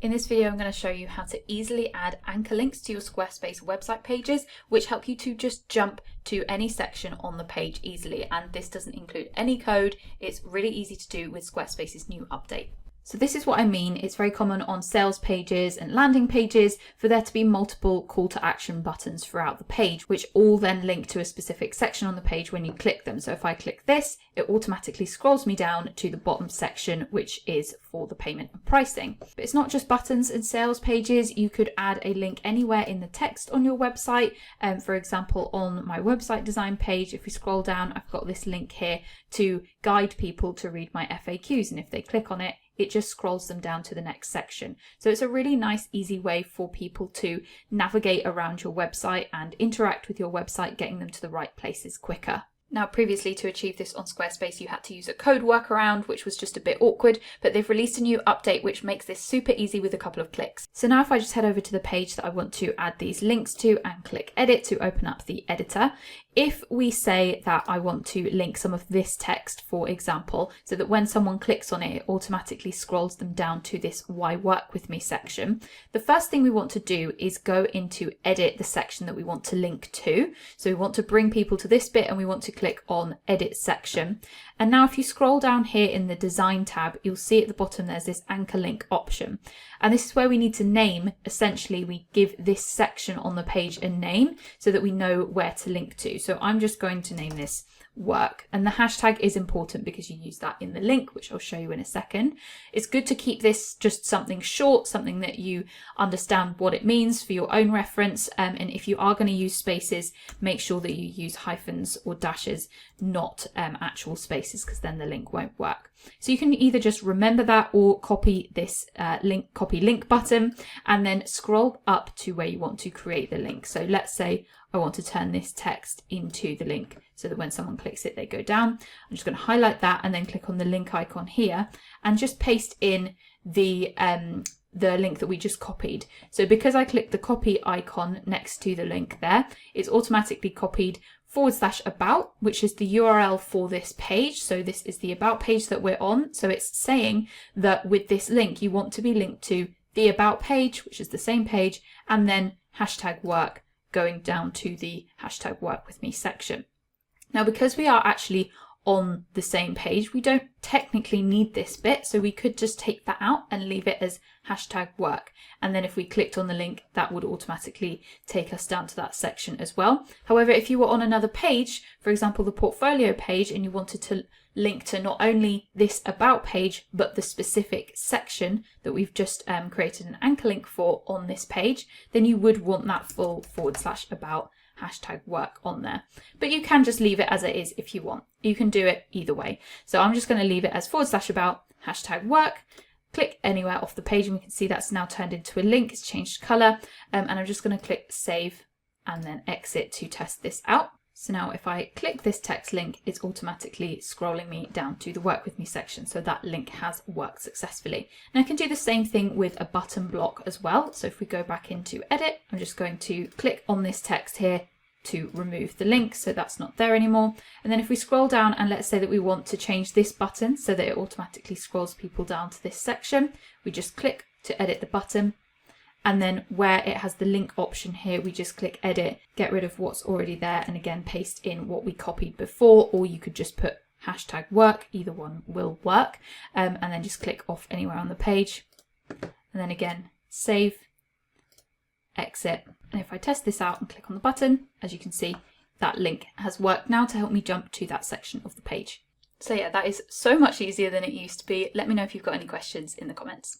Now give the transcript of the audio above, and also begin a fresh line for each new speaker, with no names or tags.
In this video, I'm going to show you how to easily add anchor links to your Squarespace website pages, which help you to just jump to any section on the page easily. And this doesn't include any code. It's really easy to do with Squarespace's new update. So this is what I mean. It's very common on sales pages and landing pages for there to be multiple call to action buttons throughout the page, which all then link to a specific section on the page when you click them. So if I click this, it automatically scrolls me down to the bottom section, which is for the payment and pricing. But it's not just buttons and sales pages. You could add a link anywhere in the text on your website. For example, on my website design page, if we scroll down, I've got this link here to guide people to read my FAQs. And if they click on it, it just scrolls them down to the next section. So it's a really nice, easy way for people to navigate around your website and interact with your website, getting them to the right places quicker. Now, previously to achieve this on Squarespace, you had to use a code workaround, which was just a bit awkward, but they've released a new update which makes this super easy with a couple of clicks. So now if I just head over to the page that I want to add these links to and click edit to open up the editor, if we say that I want to link some of this text, for example, so that when someone clicks on it, it automatically scrolls them down to this Why Work With Me section, the first thing we want to do is go into edit the section that we want to link to. So we want to bring people to this bit and we want to click on edit section. And now if you scroll down here in the design tab, you'll see at the bottom there's this anchor link option. And this is where we need to name, essentially we give this section on the page a name so that we know where to link to. So I'm just going to name this work, and the hashtag is important because you use that in the link, which I'll show you in a second. It's good to keep this just something short, something that you understand what it means for your own reference. And if you are going to use spaces, make sure that you use hyphens or dashes, not actual spaces, because then the link won't work. So you can either just remember that or copy this copy link button and then scroll up to where you want to create the link. So let's say I want to turn this text into the link so that when someone clicks it, they go down. I'm just going to highlight that and then click on the link icon here and just paste in the link that we just copied. So because I clicked the copy icon next to the link there, it's automatically copied /about, which is the URL for this page. So this is the about page that we're on. So it's saying that with this link, you want to be linked to the about page, which is the same page, and then hashtag work going down to the hashtag work with me section. Now, because we are actually on the same page, we don't technically need this bit, so we could just take that out and leave it as hashtag work. And then if we clicked on the link, that would automatically take us down to that section as well. However, if you were on another page, for example, the portfolio page, and you wanted to link to not only this about page, but the specific section that we've just created an anchor link for on this page, then you would want that full /about hashtag work on there. But you can just leave it as it is if you want. You can do it either way. So I'm just going to leave it as /about hashtag work. Click anywhere off the page and we can see that's now turned into a link. It's changed color. And I'm just going to click save and then exit to test this out. So now if I click this text link, it's automatically scrolling me down to the work with me section. So that link has worked successfully. And I can do the same thing with a button block as well. So if we go back into edit, I'm just going to click on this text here to remove the link. So that's not there anymore. And then if we scroll down and let's say that we want to change this button so that it automatically scrolls people down to this section, we just click to edit the button. And then where it has the link option here, we just click edit, get rid of what's already there, and again, paste in what we copied before, or you could just put hashtag work, either one will work, and then just click off anywhere on the page. And then again, save, exit. And if I test this out and click on the button, as you can see, that link has worked now to help me jump to that section of the page. So yeah, that is so much easier than it used to be. Let me know if you've got any questions in the comments.